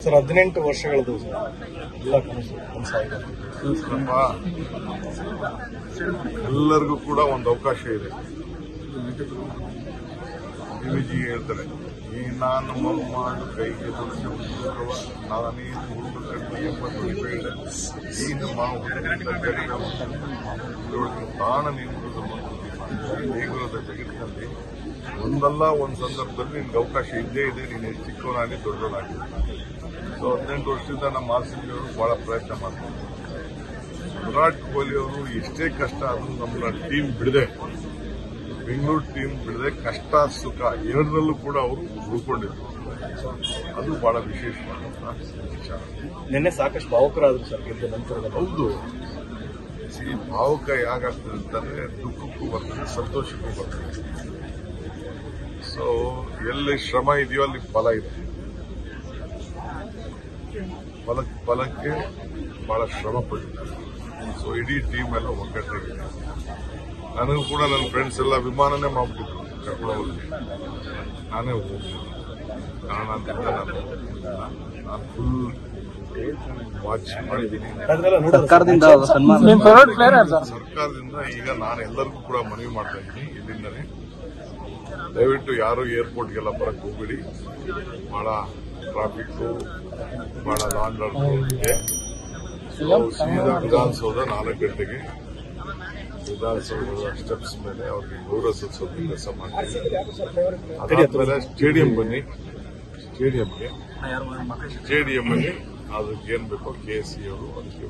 Sir 18 ವರ್ಷಗಳದು ಎಲ್ಲ ಕನಸು ಎಲ್ಲರಿಗೂ ಕೂಡ ಒಂದು ಅವಕಾಶ ಇದೆ. ಡಿವಿಜಿ ಹೇಳ್ತಾರೆ, ಈ ನಾನು ಮಾಡಿ ಕೈಗೆ ನಾನೇನು ಹುಡುಗರು 80 ಬೇಡ ಈ ನಮ್ಮ ತಾಣ ಹೇಗಿರೋದ ಜಗತ್ತಿನಲ್ಲಿ ಒಂದಲ್ಲ ಒಂದು ಸಂದರ್ಭದಲ್ಲಿ ನಿನ್ಗೆ ಅವಕಾಶ ಇದ್ದೇ ಇದೆ. ನೀನು ಚಿಕ್ಕವನಾಗಿ ದೊಡ್ಡವನಾಗಿ. ಸೊ 18 ವರ್ಷದಿಂದ ನಮ್ಮ ಆರ್ಸಿಬಿ ಅವರು ಬಹಳ ಪ್ರಯತ್ನ ಮಾಡ್ತಾರೆ. ವಿರಾಟ್ ಕೊಹ್ಲಿ ಅವರು ಎಷ್ಟೇ ಕಷ್ಟ ಆದರೂ ನಮ್ಮ ಟೀಮ್ ಬಿಡದೆ, ಬೆಂಗಳೂರು ಟೀಮ್ ಬಿಡದೆ ಕಷ್ಟ ಸುಖ ಎರಡರಲ್ಲೂ ಕೂಡ ಅವರು ಉಳ್ಕೊಂಡಿದ್ರು. ಅದು ಬಹಳ ವಿಶೇಷವಾದಂತಹ ವಿಚಾರ. ನಿನ್ನೆ ಸಾಕಷ್ಟು ಭಾವುಕರಾದ್ರು ಸರ್ ಗೆದ್ದ ನಂತರ. ಹೌದು, ಭಾವುಕ ಯಾಕಾಗ್ತದೆ ಅಂತಂದ್ರೆ ದುಃಖಕ್ಕೂ ಬರ್ತದೆ, ಸಂತೋಷಕ್ಕೂ ಬರ್ತದೆ. ಸೊ ಎಲ್ಲಿ ಶ್ರಮ ಇದೆಯೋ ಅಲ್ಲಿ ಫಲ ಇದೆ. ಫಲಕ್ಕೆ ಬಹಳ ಶ್ರಮ ಪಟ್ಟಿದ್ದಾರೆ. ಸೊ ಇಡೀ ಟೀಮ್ ಎಲ್ಲ ಒಗ್ಗಟ್ಟಾಗಿದೆ. ನನಗೂ ಕೂಡ ನನ್ನ ಫ್ರೆಂಡ್ಸ್ ಎಲ್ಲ ವಿಮಾನನೇ ಮಾಡ್ಬಿಟ್ಟಿದ್ರು ಕರ್ಕೊಂಡು ಹೋಗಿ. ನಾನೇ ಹೋಗ್ತೀನಿ, ಕಾರಣ ಅಂತಂದ್ರೆ ನಾನು ಫುಲ್ ವಾಚ್ ಮಾಡಿದ್ದೀನಿ. ಸರ್ಕಾರದಿಂದ ಈಗ ನಾನು ಎಲ್ಲರಿಗೂ ಕೂಡ ಮನವಿ ಮಾಡ್ತಾ ಇದ್ದೀನಿ, ಇಲ್ಲಿಂದನೇ ದಯವಿಟ್ಟು ಯಾರು ಏರ್ಪೋರ್ಟ್ಗೆಲ್ಲ ಬರಕ್ಕೆ ಹೋಗ್ಬೇಡಿ. ಬಹಳ ಟ್ರಾಫಿಕ್, ಬಹಳ ಲಾಂಗ್ ಇದೆ. ಸೀದಾ ವಿಧಾನಸೌಧ 4 ಗಂಟೆಗೆ ವಿಧಾನಸೌಧದ ಸ್ಟೆಪ್ಸ್ ಮೇಲೆ ಅವ್ರಿಗೆ ಗೌರವ ಸಲ್ಲಿಸೋ ಕೆಲಸ ಮಾಡ್ತೀವಿ. ಅದಾದ್ಮೇಲೆ ಸ್ಟೇಡಿಯಂ ಬನ್ನಿ, ಸ್ಟೇಡಿಯಂಗೆ ಅದಕ್ಕೆ ಏನ್ ಬೇಕೋ KSC ಅವರು ಅದಕ್ಕೆ